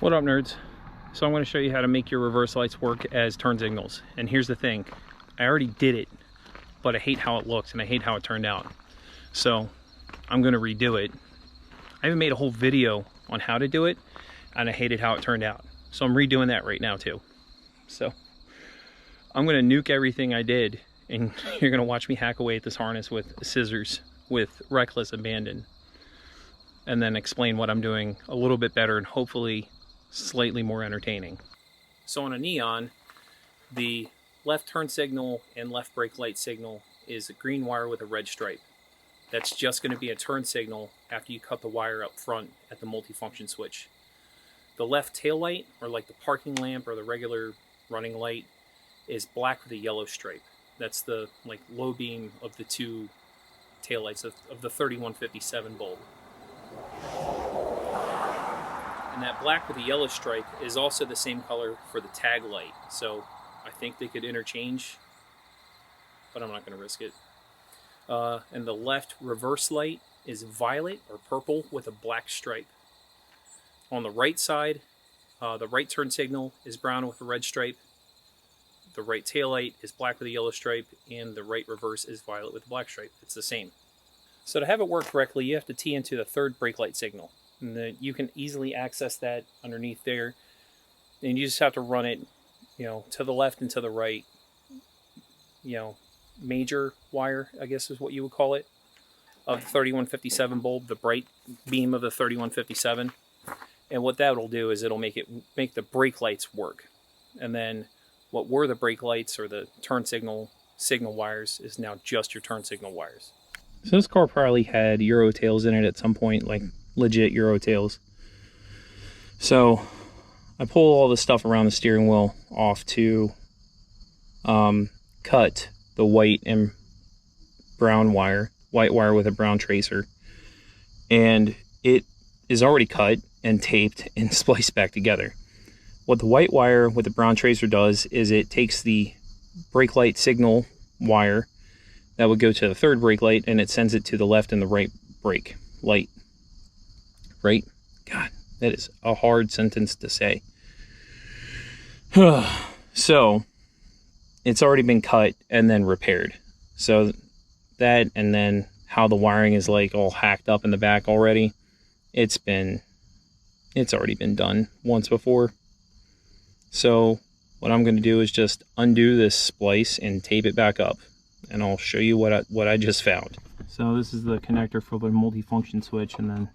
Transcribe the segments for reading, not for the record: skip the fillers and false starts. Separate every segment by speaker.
Speaker 1: What up, nerds? So I'm going to show you how to make your reverse lights work as turn signals. And here's the thing, I already did it, but I hate how it looks and I hate how it turned out. So I'm going to redo it. I even made a whole video on how to do it, and I hated how it turned out. So I'm redoing that right now too. So I'm going to nuke everything I did, and you're going to watch me hack away at this harness with scissors with reckless abandon, and then explain what I'm doing a little bit better and hopefully slightly more entertaining. So on a neon, the left turn signal and left brake light signal is a green wire with a red stripe. That's just going to be a turn signal after you cut the wire up front at the multifunction switch. The left tail light, or like the parking lamp or the regular running light, is black with a yellow stripe. That's the like low beam of the two tail lights of the 3157 bulb. And that black with the yellow stripe is also the same color for the tag light. So I think they could interchange, but I'm not going to risk it. And the left reverse light is violet or purple with a black stripe. On the right side, the right turn signal is brown with a red stripe. The right tail light is black with a yellow stripe, and the right reverse is violet with a black stripe. It's the same. So to have it work correctly, you have to tee into the third brake light signal. And you can easily access that underneath there. And you just have to run it, to the left and to the right. Major wire, I guess is what you would call it, of the 3157 bulb, the bright beam of the 3157. And what that will do is it'll make the brake lights work. And then what were the brake lights or the turn signal wires is now just your turn signal wires. So this car probably had Euro tails in it at some point, like legit Euro tails. So I pull all the stuff around the steering wheel off to cut the white and brown wire, white wire with a brown tracer. And it is already cut and taped and spliced back together. What the white wire with the brown tracer does is it takes the brake light signal wire that would go to the third brake light, and it sends it to the left and the right brake light. Right? God, that is a hard sentence to say. So it's already been cut and then repaired. So that, and then how the wiring is like all hacked up in the back already, it's already been done once before. So what I'm going to do is just undo this splice and tape it back up, and I'll show you what I just found. So this is the connector for the multifunction switch, and then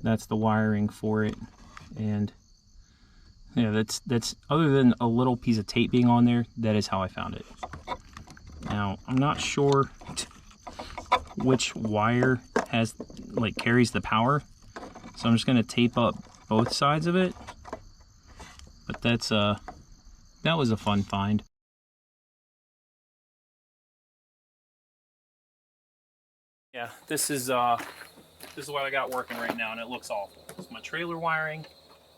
Speaker 1: that's the wiring for it. And yeah, that's other than a little piece of tape being on there, that is how I found it. Now I'm not sure which wire carries the power, so I'm just going to tape up both sides of it. But that was a fun find. Yeah, this is what I got working right now, and it looks awful. It's my trailer wiring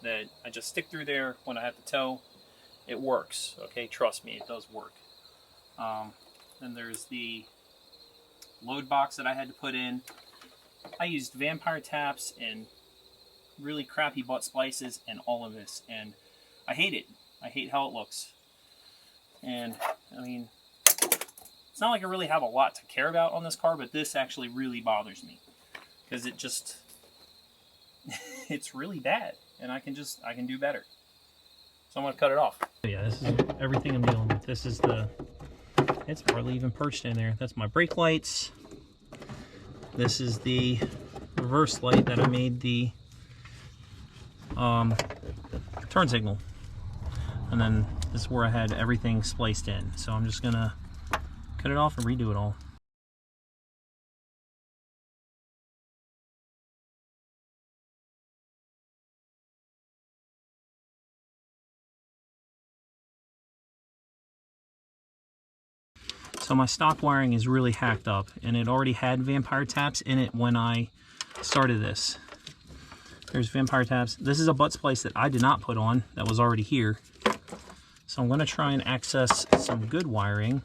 Speaker 1: that I just stick through there when I have to tow. It works, okay? Trust me, it does work. Then there's the load box that I had to put in. I used vampire taps and really crappy butt splices and all of this, and I hate it. I hate how it looks. And I mean, it's not like I really have a lot to care about on this car, but this actually really bothers me because it's really bad, and I can do better. So I'm gonna cut it off. Yeah, this is everything I'm dealing with. This is it's hardly even perched in there. That's my brake lights. This is the reverse light that I made the turn signal. And then this is where I had everything spliced in. So I'm just gonna cut it off and redo it all. So my stock wiring is really hacked up, and it already had vampire taps in it when I started this. There's vampire taps. This is a butt splice that I did not put on, that was already here. So I'm going to try and access some good wiring.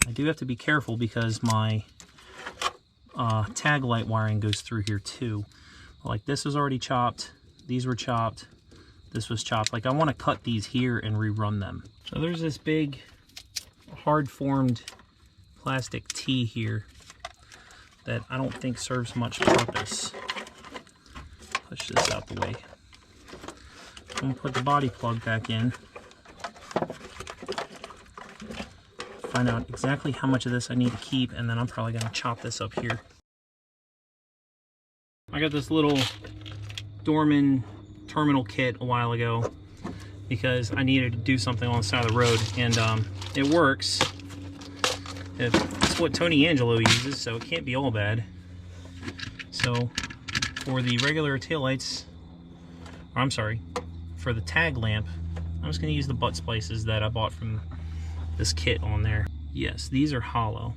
Speaker 1: I do have to be careful because my tag light wiring goes through here too. Like this is already chopped. these were chopped, this was chopped. Like I want to cut these here and rerun them. So there's this big hard formed plastic T here that I don't think serves much purpose. Push this out the way. I'm gonna put the body plug back in. Find out exactly how much of this I need to keep, and then I'm probably gonna chop this up here. I got this little Dorman Terminal Kit a while ago because I needed to do something on the side of the road, and it works. It's what Tony Angelo uses, so it can't be all bad. So for the regular taillights, or I'm sorry, for the tag lamp, I'm just going to use the butt splices that I bought from this kit on there. Yes, these are hollow.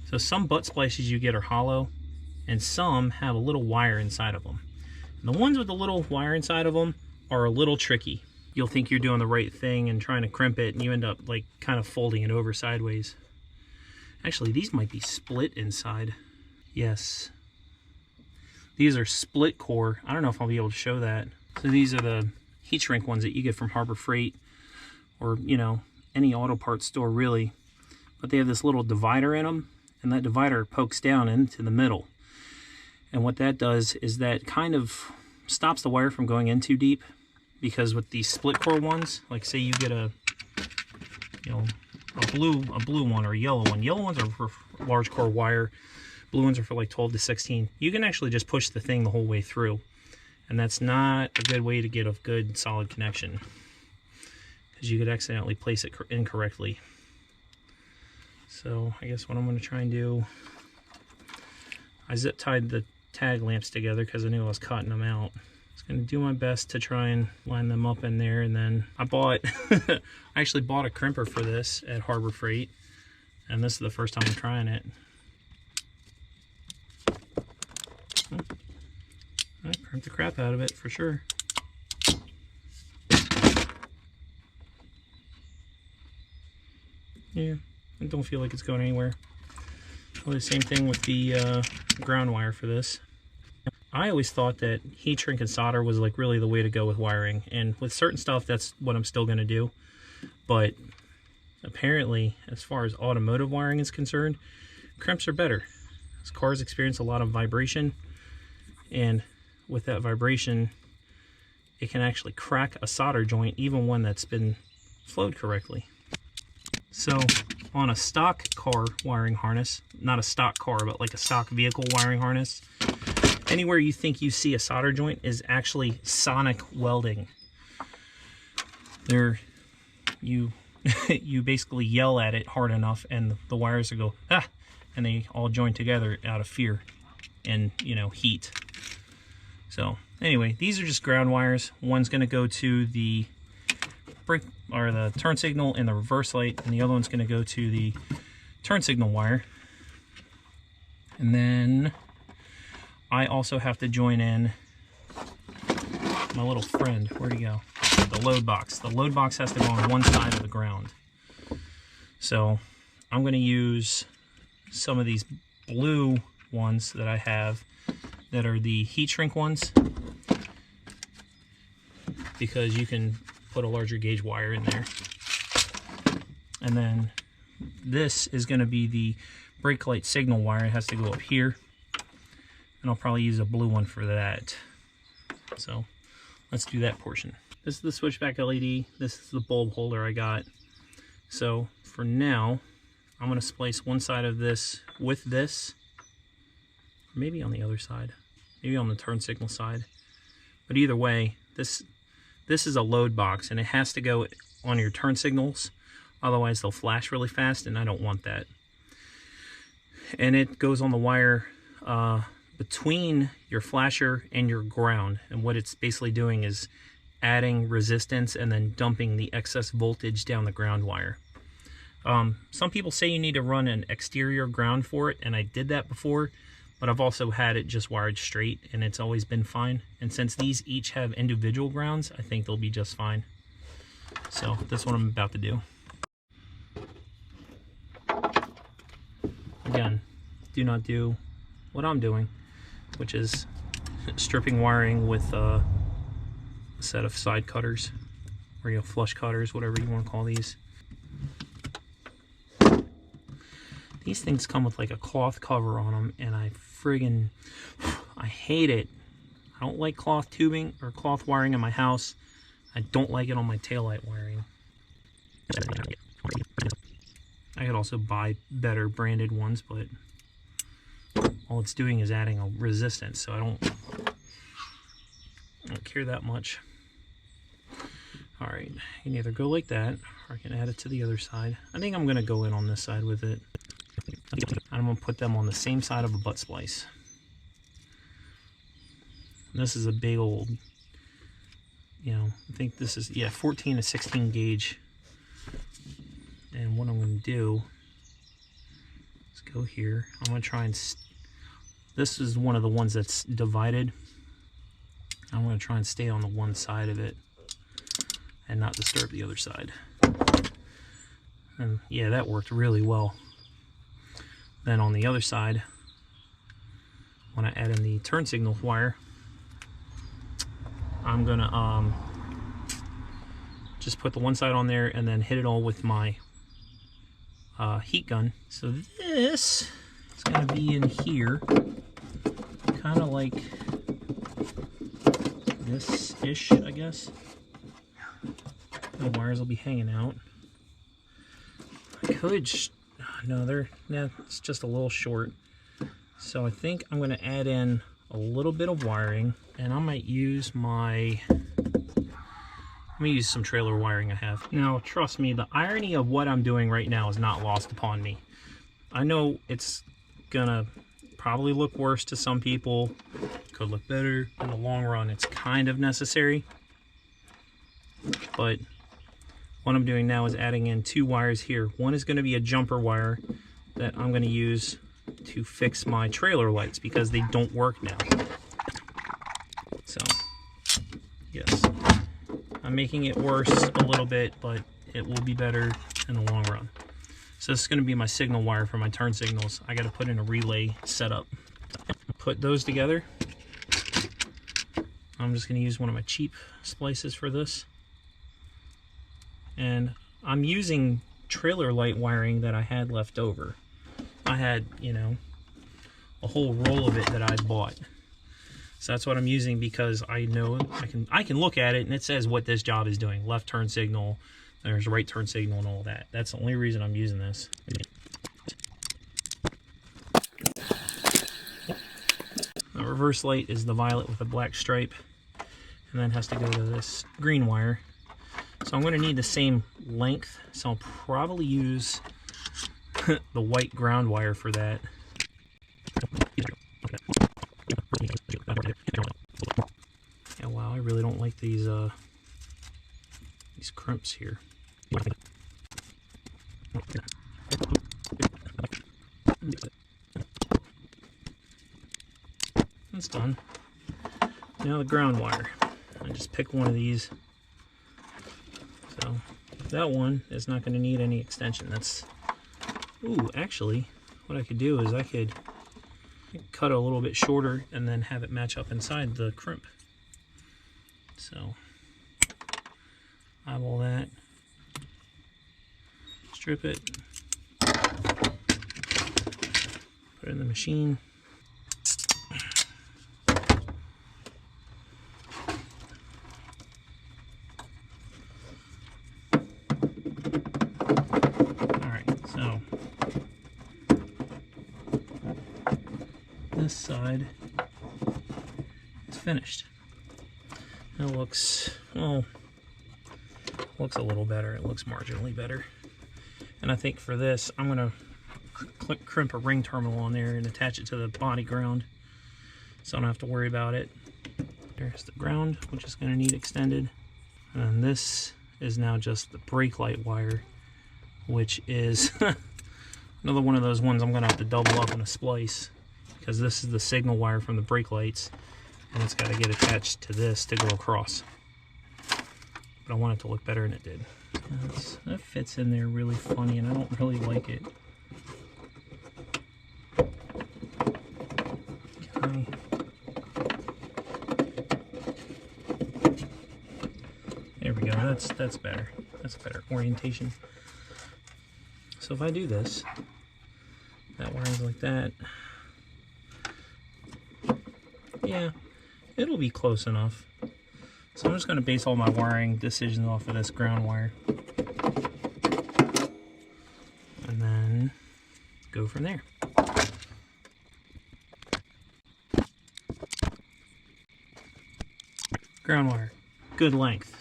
Speaker 1: So some butt splices you get are hollow, and some have a little wire inside of them. And the ones with the little wire inside of them are a little tricky. You'll think you're doing the right thing and trying to crimp it, and you end up like kind of folding it over sideways. Actually, these might be split inside. Yes. These are split core. I don't know if I'll be able to show that. So these are the heat shrink ones that you get from Harbor Freight, or, you know, any auto parts store really. But they have this little divider in them, and that divider pokes down into the middle. And what that does is that kind of stops the wire from going in too deep, because with these split core ones, like say you get a, you know, a blue one or a yellow one. Yellow ones are for large core wire. Blue ones are for like 12 to 16. You can actually just push the thing the whole way through. And that's not a good way to get a good solid connection, because you could accidentally place it incorrectly. So I guess what I'm going to try and do, I zip tied the tag lamps together because I knew I was cutting them out. I was going to do my best to try and line them up in there, and then I bought, I actually bought a crimper for this at Harbor Freight, and this is the first time I'm trying it. I crimped the crap out of it for sure. Yeah, I don't feel like it's going anywhere. Well, the same thing with the ground wire for this. I always thought that heat shrink and solder was like really the way to go with wiring, and with certain stuff that's what I'm still going to do. But apparently, as far as automotive wiring is concerned, crimps are better. As cars experience a lot of vibration, and with that vibration, it can actually crack a solder joint, even one that's been flowed correctly. So on a stock car wiring harness, not a stock car, but like a stock vehicle wiring harness, anywhere you think you see a solder joint is actually sonic welding. There, you basically yell at it hard enough, and the wires will go, ah, and they all join together out of fear and, you know, heat. So anyway, these are just ground wires. One's going to go to the brake or the turn signal and the reverse light, and the other one's going to go to the turn signal wire. And then I also have to join in my little friend. Where'd he go? The load box. The load box has to go on one side of the ground. So I'm going to use some of these blue ones that I have that are the heat shrink ones, because you can put a larger gauge wire in there. And then this is going to be the brake light signal wire. It has to go up here, and I'll probably use a blue one for that. So let's do that portion. This is the Switchback LED. This is the bulb holder I got. So for now, I'm going to splice one side of this with this, maybe on the other side, maybe on the turn signal side. But either way, this is a load box, and it has to go on your turn signals, otherwise they'll flash really fast, and I don't want that. And it goes on the wire between your flasher and your ground, and what it's basically doing is adding resistance and then dumping the excess voltage down the ground wire. Some people say you need to run an exterior ground for it, and I did that before, but I've also had it just wired straight, and it's always been fine. And since these each have individual grounds, I think they'll be just fine. So that's what I'm about to do. Again, do not do what I'm doing, which is stripping wiring with set of side cutters, or flush cutters, whatever you want to call these. These things come with like a cloth cover on them, and I hate it. I don't like cloth tubing or cloth wiring in my house. I don't like it on my taillight wiring. I could also buy better branded ones, but all it's doing is adding a resistance, so I don't care that much. Alright, you can either go like that, or I can add it to the other side. I think I'm going to go in on this side with it. I'm going to put them on the same side of a butt splice. This is a big old, I think this is, 14 to 16 gauge. And what I'm going to do is go here. I'm going to try and, this is one of the ones that's divided. I'm going to try and stay on the one side of it and not disturb the other side. And yeah, that worked really well. Then on the other side, when I add in the turn signal wire, I'm gonna just put the one side on there and then hit it all with my heat gun. So this is gonna be in here, kind of like this-ish, I guess. The wires will be hanging out. I could, no, it's just a little short. So I think I'm gonna add in a little bit of wiring, and I might use I'm gonna use some trailer wiring I have. Now, trust me, the irony of what I'm doing right now is not lost upon me. I know it's gonna probably look worse to some people, could look better. In the long run, it's kind of necessary. But what I'm doing now is adding in 2 wires here. One is gonna be a jumper wire that I'm gonna use to fix my trailer lights because they don't work now. So, yes, I'm making it worse a little bit, but it will be better in the long run. So this is going to be my signal wire for my turn signals. I got to put in a relay setup. Put those together. I'm just going to use one of my cheap splices for this. And I'm using trailer light wiring that I had left over. I had, a whole roll of it that I bought. So that's what I'm using because I know I can look at it and it says what this job is doing. Left turn signal, there's right turn signal and all that. That's the only reason I'm using this. The reverse light is the violet with a black stripe, and then has to go to this green wire. So I'm going to need the same length, so I'll probably use the white ground wire for that. Yeah, wow, I really don't like these crimps here. That's done. Now the ground wire. I just pick one of these. So that one is not going to need any extension. That's, ooh, actually, what I could do is I could cut it a little bit shorter and then have it match up inside the crimp. So eyeball that, strip it, put it in the machine. This side is finished. It looks, well, looks a little better. It looks marginally better. And I think for this, I'm going to crimp a ring terminal on there and attach it to the body ground, so I don't have to worry about it. There's the ground, which is going to need extended. And this is now just the brake light wire, which is another one of those ones I'm going to have to double up in a splice, because this is the signal wire from the brake lights, and it's got to get attached to this to go across. But I want it to look better, and it did. That fits in there really funny, and I don't really like it. that's better. That's better orientation. So if I do this, that wire's like that. Yeah, it'll be close enough. So I'm just going to base all my wiring decisions off of this ground wire. And then go from there. Ground wire, good length.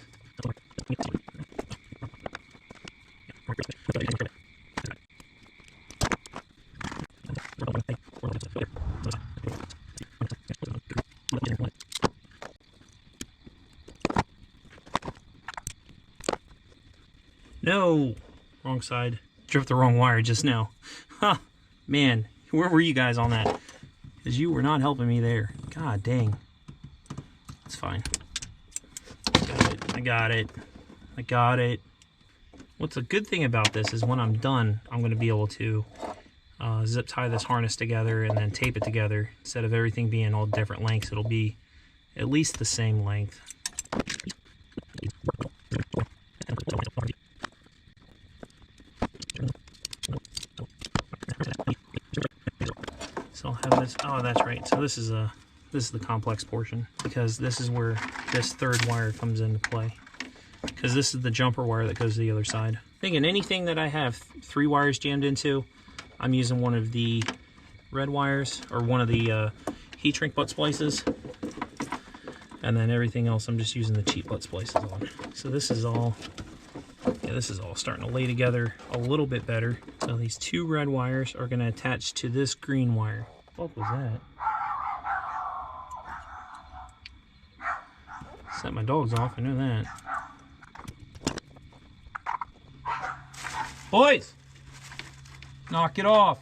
Speaker 1: No, wrong side. Drift the wrong wire just now. Huh, man, where were you guys on that? Because you were not helping me there. God dang. It's fine. I got it. I got it. What's a good thing about this is when I'm done, I'm going to be able to zip tie this harness together and then tape it together. Instead of everything being all different lengths, it'll be at least the same length. So I'll have this. Oh, that's right. So this is the complex portion, because this is where this third wire comes into play. Because this is the jumper wire that goes to the other side. Thinking anything that I have 3 wires jammed into, I'm using one of the red wires or one of the heat shrink butt splices, and then everything else I'm just using the cheap butt splices on. So this is all, yeah, this is all starting to lay together a little bit better. So these 2 red wires are going to attach to this green wire. What was that? Set my dogs off, I know that. Boys! Knock it off.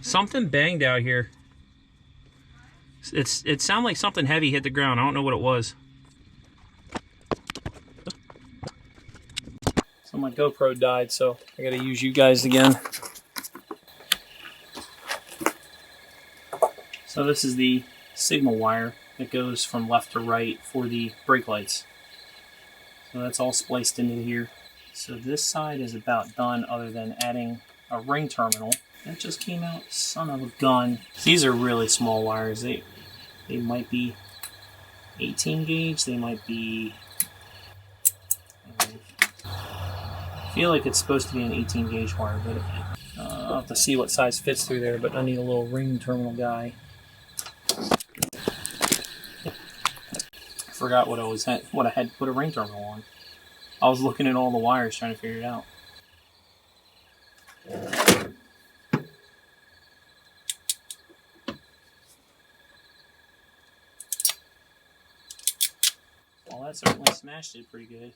Speaker 1: Something banged out here. It sounded like something heavy hit the ground. I don't know what it was. So my GoPro died, so I gotta use you guys again. So this is the signal wire that goes from left to right for the brake lights. So that's all spliced into here. So this side is about done, other than adding a ring terminal. That just came out, son of a gun. These are really small wires. They might be 18 gauge, they might be... I feel like it's supposed to be an 18 gauge wire, but I'll have to see what size fits through there, but I need a little ring terminal guy. I forgot what I had to put a ring terminal on. I was looking at all the wires trying to figure it out. Well, that certainly smashed it pretty good.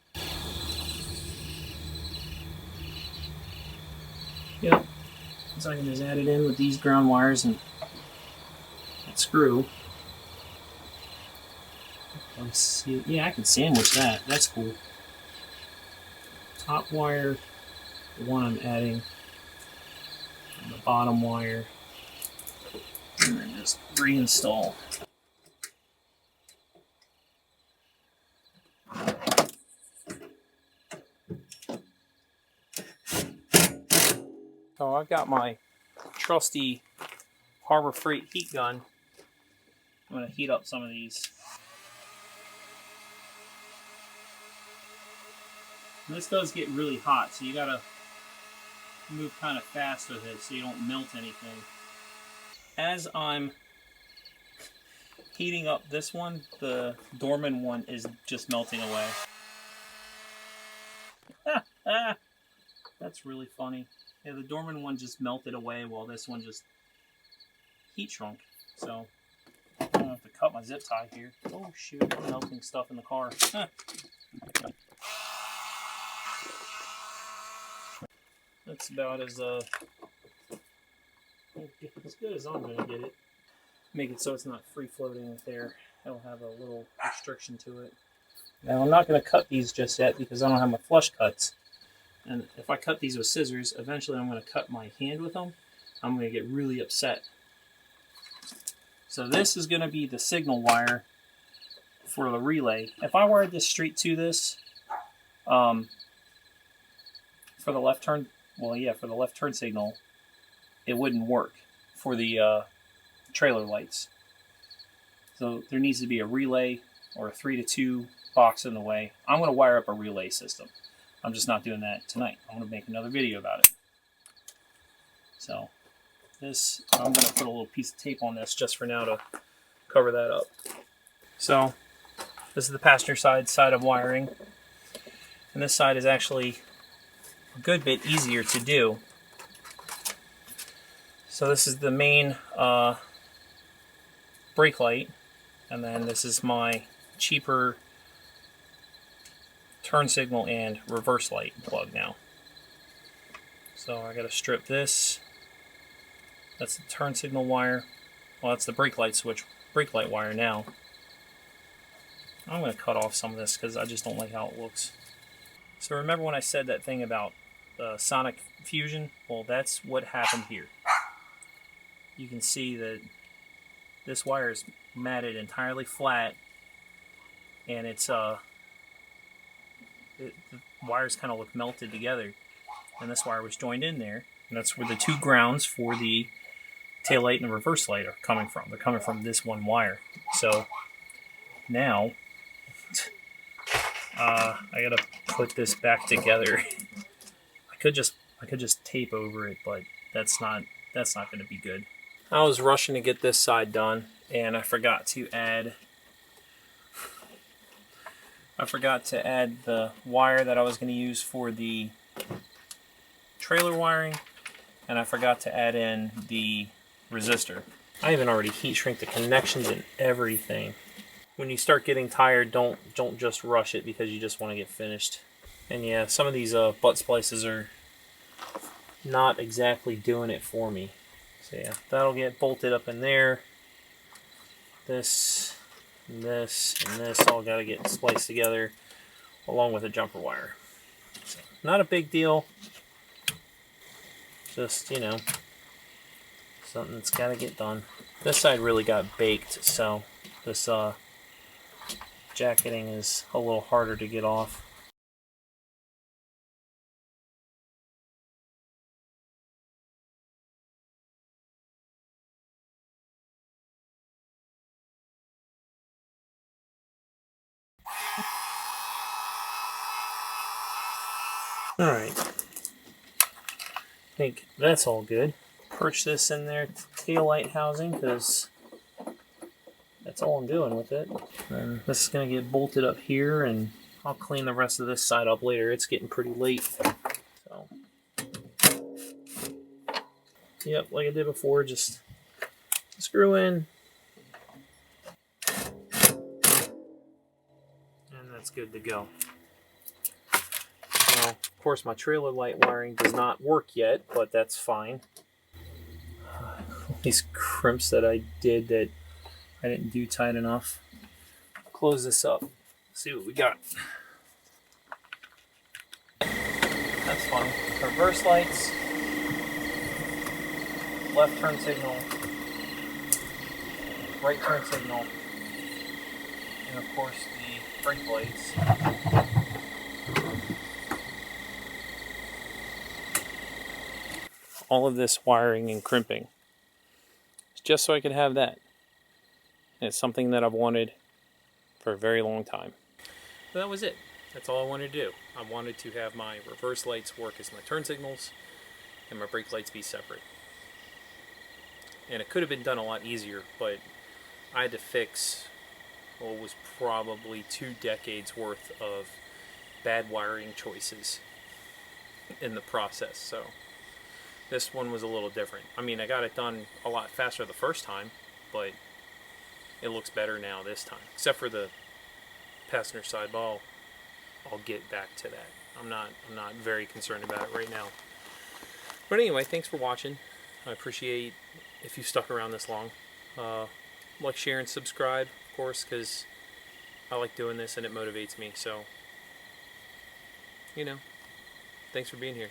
Speaker 1: Yep. So I can just add it in with these ground wires and that screw. Let's see. Yeah, I can sandwich that. That's cool. Top wire, the one I'm adding, and the bottom wire, and then just reinstall. So I've got my trusty Harbor Freight heat gun. I'm going to heat up some of these. And this does get really hot, so you got to move kind of fast with it so you don't melt anything. As I'm heating up this one, the Dorman one is just melting away. That's really funny. Yeah, the Dorman one just melted away while this one just heat shrunk. So I don't have to cut my zip tie here. Oh shoot, I'm melting stuff in the car. That's about as good as I'm going to get it. Make it so it's not free floating with air. It'll have a little restriction to it. Now I'm not going to cut these just yet because I don't have my flush cuts. And if I cut these with scissors, eventually I'm going to cut my hand with them. I'm going to get really upset. So this is going to be the signal wire for the relay. If I wired this straight to this, for the left turn, well, yeah, for the left turn signal, it wouldn't work for the trailer lights. So there needs to be a relay or a 3 to 2 box in the way. I'm going to wire up a relay system. I'm just not doing that tonight. I'm going to make another video about it. So this, I'm going to put a little piece of tape on this just for now to cover that up. So this is the passenger side of wiring. And this side is actually a good bit easier to do. So this is the main brake light. And then this is my cheaper turn signal and reverse light plug now. So I got to strip this. That's the turn signal wire. Well, that's the brake light wire now. I'm going to cut off some of this because I just don't like how it looks. So remember when I said that thing about sonic fusion? Well, that's what happened here. You can see that this wire is matted entirely flat, and the wires kind of look melted together, and this wire was joined in there, and that's where the two grounds for the tail light and the reverse light are coming from. They're coming from this one wire. So now I gotta put this back together. I could just tape over it, but that's not going to be good. I was rushing to get this side done, and I forgot to add the wire that I was going to use for the trailer wiring, and I forgot to add in the resistor. I even already heat shrink the connections and everything. When you start getting tired, don't just rush it because you just want to get finished. And yeah, some of these butt splices are not exactly doing it for me. So yeah, that'll get bolted up in there. This, and this, and this all got to get spliced together along with a jumper wire. So, not a big deal. Just, you know, something that's got to get done. This side really got baked, so this jacketing is a little harder to get off. Alright, I think that's all good. Perch this in there, tail light housing, because that's all I'm doing with it. And this is going to get bolted up here, and I'll clean the rest of this side up later. It's getting pretty late. So, yep, like I did before, just screw in. And that's good to go. Now, of course, my trailer light wiring does not work yet, but that's fine. These crimps that I did that I didn't do tight enough. Close this up. See what we got. That's fine. Reverse lights, left turn signal, right turn signal, and of course the brake lights. All of this wiring and crimping just so I could have that. And it's something that I've wanted for a very long time. So that was it. That's all I wanted to do. I wanted to have my reverse lights work as my turn signals and my brake lights be separate. And it could have been done a lot easier, but I had to fix what was probably 2 decades worth of bad wiring choices in the process. So this one was a little different. I mean, I got it done a lot faster the first time, but it looks better now this time. Except for the passenger side ball. I'll get back to that. I'm not very concerned about it right now. But anyway, thanks for watching. I appreciate if you stuck around this long. Like, share, and subscribe, of course, because I like doing this and it motivates me. So, you know, thanks for being here.